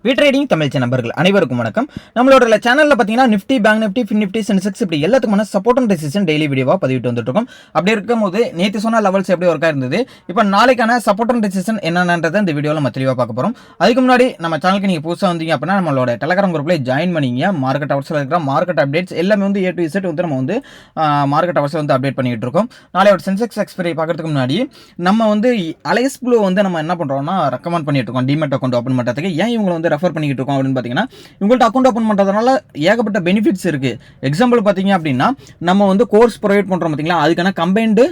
Trading Tamil நண்பர்கள் அனைவருக்கும் வணக்கம். நம்மளோட சேனல்ல பாத்தீங்கன்னா Nifty, bank Nifty, fin Nifty, Sensex இப்படி எல்லாத்துக்குமான சப்போர்ட் அண்ட் ரெசிஸ்டன்ஸ் டெய்லி வீடியோவா பதிவிட்டு வந்துட்டு இருக்கோம். அப்படி இருக்கும்போது நேற்று சொன்ன லெவல்ஸ் எப்படி ஒர்க்கா இருந்தது, இப்போ நாளைக்கான சப்போர்ட் அண்ட் ரெசிஸ்டன்ஸ் என்னன்றதை இந்த வீடியோவில் நம்ம தெளிவாக பார்க்க போறோம். அதுக்கு முன்னாடி நம்ம சேனலுக்கு நீங்க புதுசாக வந்தீங்க அப்படின்னா நம்மளோட டெலகிராம் குரூப்ல ஜாயின் பண்ணிங்க. மார்க்கெட் அவர்ஸில் இருக்கிற மார்க்கெட் அப்டேட்ஸ் எல்லாமே வந்து A to Z வந்து நம்ம வந்து மார்க்கெட் அவர்ஸில் வந்து அப்டேட் பண்ணிட்டு இருக்கோம். நாளையோட சென்செக்ஸ் எக்ஸ்பைரி பார்க்கறதுக்கு முன்னாடி நம்ம வந்து அலைஸ் ப்ளூ வந்து நம்ம என்ன பண்றோம்னா ரெக்கமெண்ட் பண்ணிட்டு இருக்கோம் டிமெட் அக்கௌண்ட் ஓப்பன் பண்றதுக்கு. ஏன் இவங்க வந்து ரெஃபர் பண்ணிட்டு இருக்கோம் அப்படின்னு பார்த்தீங்கன்னா, உங்கள்ட்ட அக்கௌண்ட் ஓப்பன் பண்றதுனால ஏகப்பட்ட பெனிஃபிட்ஸ் இருக்கு. எக்ஸாம்பிள் பார்த்தீங்க அப்படின்னா, நம்ம வந்து கோர்ஸ் ப்ரொவைட் பண்றோம் பார்த்தீங்களா, அதுக்கான கம்பைன்டு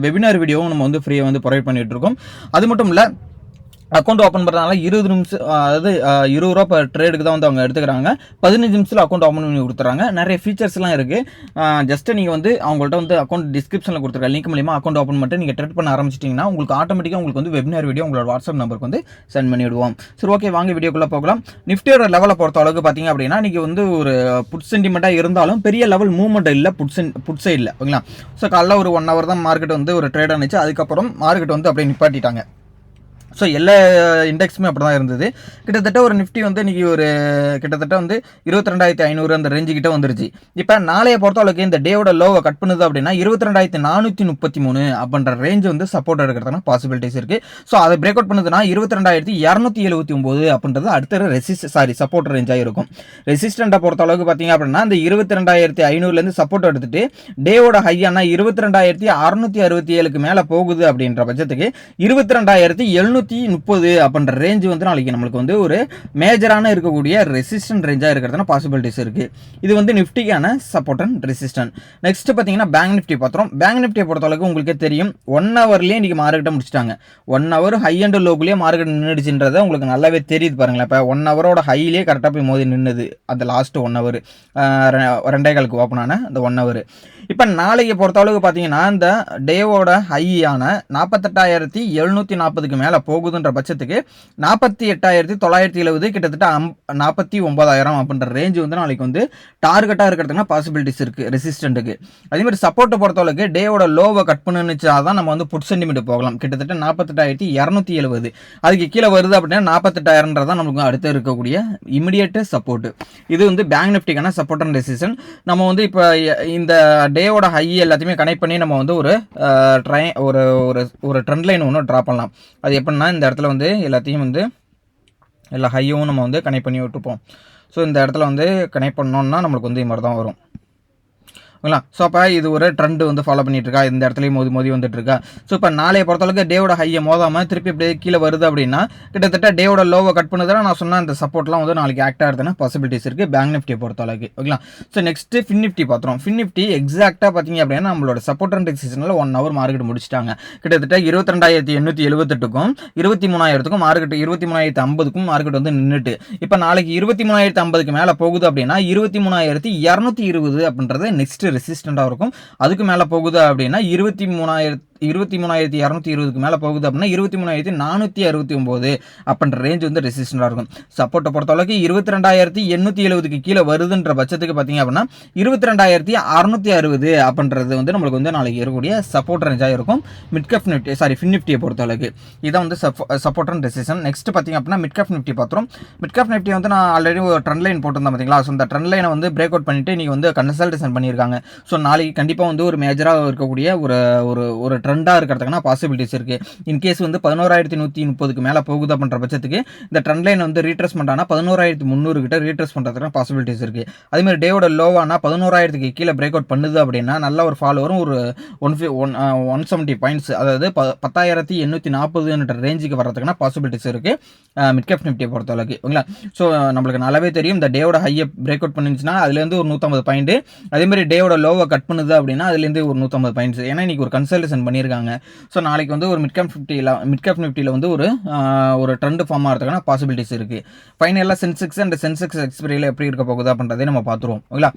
வெபினார் வீடியோவும் நம்ம வந்து ஃப்ரீயாக வந்து ப்ரொவைட் பண்ணிட்டு இருக்கோம். அது மட்டும் இல்லை, அக்கௌண்ட் ஓப்பன் பண்ணுறதுனால 20 நிமிஷம், அதாவது 20 ரூபா பர் ட்ரேடுக்கு தான் வந்து அவங்க எடுத்துக்கிறாங்க. 15 நிமிஷத்தில் அக்கௌண்ட் ஓப்பன் பண்ணி கொடுத்துறாங்க. நிறைய ஃபீச்சர்ஸ்லாம் இருக்குது. ஜஸ்ட் நீங்கள் வந்து அவங்கள்ட்ட வந்து அக்கௌண்ட் டிஸ்கிரிப்ஷனில் கொடுத்துருக்க லிங்க் மூலியமா அக்கௌண்ட் ஓப்பன் பண்ணிட்டு நீங்கள் ட்ரேட் பண்ண ஆரம்பிச்சிட்டிங்கன்னா உங்களுக்கு ஆட்டோமேட்டிக்காக உங்களுக்கு வந்து வெபினார் வீடியோ உங்களோட வாட்ஸ்அப் நம்பருக்கு வந்து சென்ட் பண்ணி விடுவோம். சரி, ஓகே, வாங்க வீடியோக்குள்ளே போகலாம். நிஃப்டியோட லெவலை பொறுத்த அளவுக்கு பார்த்தீங்க அப்படின்னா, நீங்கள் வந்து ஒரு புட் சென்டிமெண்ட்டாக இருந்தாலும் பெரிய லெவல் மூவ்மெண்ட் இல்லை புட் சைடில், ஓகேங்களா. ஸோ காலைல ஒரு 1 hour தான் மார்க்கெட் வந்து ஒரு ட்ரேட் ஆனிச்சு. அதுக்கப்புறம் மார்க்கெட் வந்து அப்படியே நிப்பாட்டிட்டாங்க. ஸோ எல்லா இண்டெக்ஸுமே அப்படி தான் இருந்தது. கிட்டத்தட்ட ஒரு நிஃப்டி வந்து இன்றைக்கி ஒரு கிட்டத்தட்ட வந்து 22,500 அந்த ரேஞ்சு கிட்ட வந்துருச்சு. இப்போ நாளைய பொறுத்தளவுக்கு இந்த டேவோட லோவை கட் பண்ணுது அப்படின்னா 22,433 அப்படின்ற ரேஞ்சு வந்து சப்போர்ட் எடுக்கிறதுனா பாசிபிலிட்டிஸ் இருக்குது. ஸோ அதை பிரேக் அவுட் பண்ணுதுன்னா 22,279 அப்படின்றது அடுத்த சப்போர்ட் ரேஞ்சாக இருக்கும். ரெசிஸ்டண்ட்டை பொறுத்தளவுக்கு பார்த்தீங்க அப்படின்னா இந்த 22,500லேருந்து சப்போர்ட் எடுத்துட்டு டேவோட ஹையான 22,667க்கு மேலே போகுது அப்படின்ற பட்சத்துக்கு 22,730 அப்படின்ற ரேஞ்ச் வந்து நாளைக்கு நம்மளுக்கு வந்து ஒரு மேஜரான இருக்கக்கூடிய ரெசிஸ்டன்ட் ரேஞ்சா இருக்கிறதுனா பாசிபிலிட்டிஸ் இருக்கு. இது வந்து நிஃப்டிக்கான சப்போர்ட் அண்ட் ரெசிஸ்டன்ட். நெக்ஸ்ட் பாத்தீங்கன்னா பேங்க் நிஃப்டி பார்த்தோம். பேங்க் நிஃப்டியை பொறுத்தளவுக்கு உங்களுக்கே தெரியும், 1 hourலயே இன்னைக்கு மார்க்கெட்டை முடிச்சிட்டாங்க. 1 hour ஹை அண்ட் லோக்குள்ளேயே மார்க்கெட் நின்றுச்சுன்றதை உங்களுக்கு நல்லாவே தெரியுது பாருங்களேன். இப்போ 1 hourோட ஹையிலேயே கரெக்டாக போய் மோதி நின்னுது அந்த லாஸ்ட் 1 hour 2:15 ஓப்பன் ஆன அந்த 1 hour. இப்போ நாளைக்கு பொறுத்தளவுக்கு பார்த்தீங்கன்னா இந்த டேவோட ஹையான 48,740க்கு மேலே போகுதுன்ற பட்சத்துக்கு 48,970 கிட்டத்தட்ட 49,000 அப்படின்ற ரேஞ்சு வந்து நாளைக்கு வந்து டார்கெட்டாக இருக்கிறதுனா பாசிபிலிட்டிஸ் இருக்குது ரெசிஸ்டண்ட்டுக்கு. அதேமாதிரி சப்போர்ட்டை பொறுத்தளவுக்கு டேவோட லோவை கட் பண்ணுச்சா தான் நம்ம வந்து புட் சென்டிமெண்ட் போகலாம். கிட்டத்தட்ட 48,270 அதுக்கு கீழே வருது அப்படின்னா 48,000 தான் நமக்கு அடுத்து இருக்கக்கூடிய இமிடியேட் சப்போர்ட். இது வந்து பேங்க் நிஃப்டிக்கான சப்போர்ட் அண்ட் ரெசிஸ்டன்ட். நம்ம வந்து இப்போ இந்த டேவோட ஹை எல்லாத்தையுமே கனெக்ட் பண்ணி நம்ம வந்து ஒரு ட்ரெண்ட் லைன் ஒன்று ட்ரா பண்ணலாம். அது எப்படின்னா இந்த இடத்துல வந்து எல்லாத்தையும் வந்து எல்லா ஹையும் நம்ம வந்து கனெக்ட் பண்ணி விட்டுப்போம். ஸோ இந்த இடத்துல வந்து கனெக்ட் பண்ணோம்னா நம்மளுக்கு வந்து இது மாதிரி தான் வரும். ஸோ அப்போ இது ஒரு ட்ரெண்ட் வந்து ஃபாலோ பண்ணிட்டு இருக்கா, இந்த இடத்துலையும் மோதி வந்துட்டு இருக்கா. ஸோ இப்போ நாளைய பொறுத்தளவுக்கு டேவோட ஹையை மோதாமல் திருப்பி இப்படியே கீழே வருது அப்படின்னா கிட்டத்தட்ட டேவோட லோவை கட் பண்ணுறதுனா நான் சொன்ன அந்த சப்போர்ட்லாம் வந்து நாளைக்கு ஆக்ட் ஆகிறதுனா பாசிபிலிட்டிஸ் இருக்குது பேங்க் நிஃப்டியை பொறுத்தளவுக்கு, ஓகேங்களா. ஸோ நெக்ஸ்ட் ஃபின் நிஃப்டி பார்த்துறோம். ஃபின் நிஃப்டி எக்ஸாக்டாக பார்த்தீங்க அப்படின்னா நம்மளோட சப்போர்ட் அண்ட் ரெசிஸ்டன்ஸ்ல 1 hour மார்க்கெட் முடிச்சிட்டாங்க. கிட்டத்தட்ட 22,878க்கும் 23,000க்கும் மார்க்கெட் 23,050க்கும் மார்க்கெட் வந்து நின்றுட்டு இப்போ நாளைக்கு 23,050க்கு மேலே போகுது அப்படின்னா 23,220 அப்படின்றது நெக்ஸ்ட் ரெசிஸ்டண்டாக இருக்கும். அதுக்கு மேலே போகுது அப்படின்னா 23,220க்கு மேலே போகுது அப்படின்னா 23,469 அப்படின்ற ரேஞ்ச் வந்து ரெசிஸ்டண்டாக இருக்கும். சப்போர்ட்டை பொறுத்தளவுக்கு 22,870க்கு கீழே வருதுன்ற பட்சத்துக்கு பார்த்தீங்க அப்படின்னா 22,660 அப்படின்றது வந்து நம்மளுக்கு வந்து நாளைக்கு இருக்கக்கூடிய சப்போர்ட் ரேஞ்சாக இருக்கும். மிட்கப் நிஃப்டி ஃபின் நிஃப்டியை பொறுத்தளவுக்கு இதான் வந்து சப்போர்ட் அண்ட் ரெசிஸ்டன்ட். நெக்ஸ்ட் பார்த்தீங்க அப்படின்னா மிட்கப் நிஃப்டி பார்த்துரும். மிட்கப் நிஃப்டி வந்து நான் ஆல்ரெடி ஒரு ட்ரெண்ட் லைன் போட்டிருந்தேன் பார்த்தீங்களா. ஸோ இந்த ட்ரெண்ட் லைனை வந்து பிரேக் அவுட் பண்ணிட்டு நீங்கள் வந்து கன்சல்டேஷன் பண்ணியிருக்காங்க. ஸோ நாளைக்கு கண்டிப்பாக வந்து ஒரு மேஜராக இருக்கக்கூடிய ஒரு ட்ரெண்டாக இருக்கிறதுக்கான பாசிபிலிட்டிஸ் இருக்குது. இன்கேஸ் வந்து 11,130க்கு மேலே போகுது அப்படின்ற பட்சத்துக்கு இந்த ட்ரெண்ட் லைன் வந்து ரீட்ரெஸ்மெண்ட் ஆனால் 11,300 கிட்ட ரீட்ரெஸ் பண்ணுறதுக்கான பாசிபிலிட்டிஸ் இருக்குது. அதேமாதிரி டேவோட லோவானா 11,000க்கு கீழே பிரேக் அவுட் பண்ணுது அப்படின்னா நல்ல ஒரு ஃபால் வரும். ஒரு 170 பாயிண்ட்ஸ், அதாவது 10,840 ரேஞ்சுக்கு வர்றதுக்கான பாசிபிலிட்டிஸ் இருக்குது மிட்கேப் நிஃப்டியை பொறுத்தளவுக்கு, ஓகேங்களா. ஸோ நம்மளுக்கு நல்லாவே தெரியும் இந்த டேவோட ஹையை பிரேக் அவுட் பண்ணிச்சுன்னா அதுலேருந்து ஒரு 150 பாயிண்ட், அதேமாதிரி டேவோட லோவை கட் பண்ணுது அப்படின்னா அதுலேருந்து ஒரு 150 பாயிண்ட்ஸ். ஏன்னா இன்னைக்கு ஒரு கன்சல்டேஷன் பண்ணியிருக்காங்க. ஸோ நாளைக்கு வந்து ஒரு மிட்கேப் நிஃப்டியில் வந்து ஒரு ட்ரெண்ட் ஃபார்ம் ஆகிறதுக்கான பாசிபிலிட்டிஸ் இருக்குது. ஃபைனலாக சென்செக்ஸ் எக்ஸ்பீரியில் எப்படி இருக்க போகுது அப்படின்றதே நம்ம பார்த்துருவோம், ஓகேங்களா.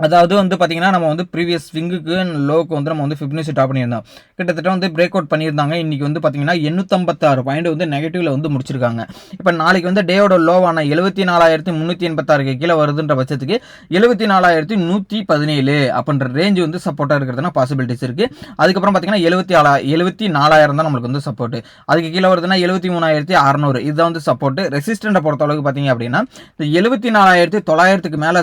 அதாவது வந்து பார்த்தீங்கன்னா நம்ம வந்து ப்ரீவியஸ் ஸ்விங்குக்கு லோக்கு வந்து நம்ம வந்து ஃபிப்னசி டாப் பண்ணியிருந்தோம். கிட்டத்தட்ட வந்து பிரேக் அவுட் பண்ணியிருந்தாங்க. இன்னைக்கு வந்து பார்த்தீங்கன்னா 856 பாயிண்ட் வந்து நெகட்டிவ்ல வந்து முடிச்சிருக்காங்க. இப்போ நாளைக்கு வந்து டேயோட லோவான 74,386க்கு கீழே வருதுன்ற பட்சத்துக்கு 74,117 அப்படின்ற ரேஞ்ச் வந்து சப்போர்ட்டாக இருக்கிறதுனா பாசிபிலிட்டிஸ் இருக்கு. அதுக்கப்புறம் பார்த்தீங்கன்னா 74,000 தான் நம்மளுக்கு வந்து சப்போர்ட். அதுக்கு கீழே வருதுன்னா 73,600 இதுதான் வந்து சப்போர்ட். ரெசிஸ்டண்ட்டை பொறுத்த அளவுக்கு பார்த்தீங்க அப்படின்னா 74,900க்கு மேலே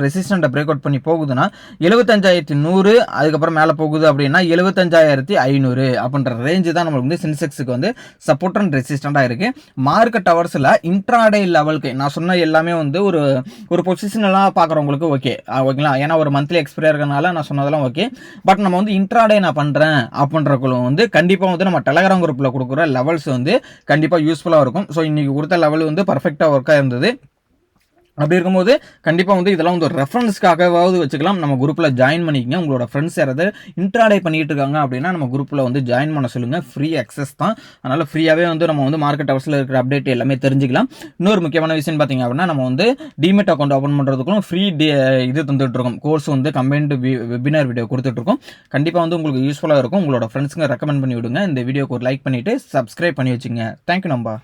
ரெசிஸ்டண்ட்டை பிரேக் அவுட் பண்ணி போகுதுன்னா 75,100 அதுக்கப்புறம் மேலே போகுது அப்படின்னா 75,500 அப்படின்ற ரேஞ்சு தான் நம்மளுக்கு வந்து சென்செக்ஸுக்கு வந்து சப்போர்ட் அண்ட் ரெசிஸ்டண்டாக இருக்கு. மார்க்கெட் ஹவர்ஸில் இன்ட்ராடே லெவலுக்கு நான் சொன்ன எல்லாமே வந்து ஒரு பொசிஷனலாக பார்க்குறவங்களுக்கு ஓகேங்களா, ஏன்னா ஒரு மந்த்லி எக்ஸ்பைரி இருக்கிறனால நான் சொன்னதெல்லாம் ஓகே. பட் நம்ம வந்து இன்ட்ராடே நான் பண்ணுறேன் அப்படின்றக்குள்ள வந்து கண்டிப்பாக வந்து நம்ம டெலகிராம் குரூப்பில் கொடுக்குற லெவல்ஸ் வந்து கண்டிப்பாக யூஸ்ஃபுல்லாக இருக்கும். ஸோ இன்னைக்கு கொடுத்த லெவல் வந்து பர்ஃபெக்டாக ஒர்க்காக இருந்தது. அப்படி இருக்கும்போது கண்டிப்பாக வந்து இதெல்லாம் வந்து ஒரு ரெஃபரன்ஸ்க்காகவாவது வச்சுக்கலாம். நம்ம குரூப்பில் ஜாயின் பண்ணிக்கங்க. உங்களோட ஃப்ரெண்ட்ஸ் யாராவது இன்ட்ராடே பண்ணிட்டு இருக்காங்க அப்படின்னா நம்ம குரூப்பில் வந்து ஜாயின் பண்ண சொல்லுங்கள். ஃப்ரீ அக்சஸ் தான். அதனால் ஃப்ரீயாகவே வந்து நம்ம வந்து மார்க்கெட் ஹவர்ஸில் இருக்கிற அப்டேட் எல்லாமே தெரிஞ்சுக்கலாம். இன்னொரு முக்கியமான விஷயம் பார்த்தீங்க அப்படின்னா நம்ம வந்து டிமெட் அக்கௌண்ட் ஓப்பன் பண்ணுறதுக்கும் ஃப்ரீ இது தந்துட்டு இருக்கோம். கோர்ஸ் வந்து கம்பைன்டு வெபினார் வீடியோ கொடுத்துட்ருக்கோம். கண்டிப்பாக வந்து உங்களுக்கு யூஸ்ஃபுல்லாக இருக்கும். உங்களோட ஃப்ரெண்ட்ஸுங்க ரெக்கமெண்ட் பண்ணி விடுங்க. இந்த வீடியோக்கு ஒரு லைக் பண்ணிவிட்டு சப்ஸ்கிரைப் பண்ணி வச்சுங்க. தேங்க்யூ நம்பா.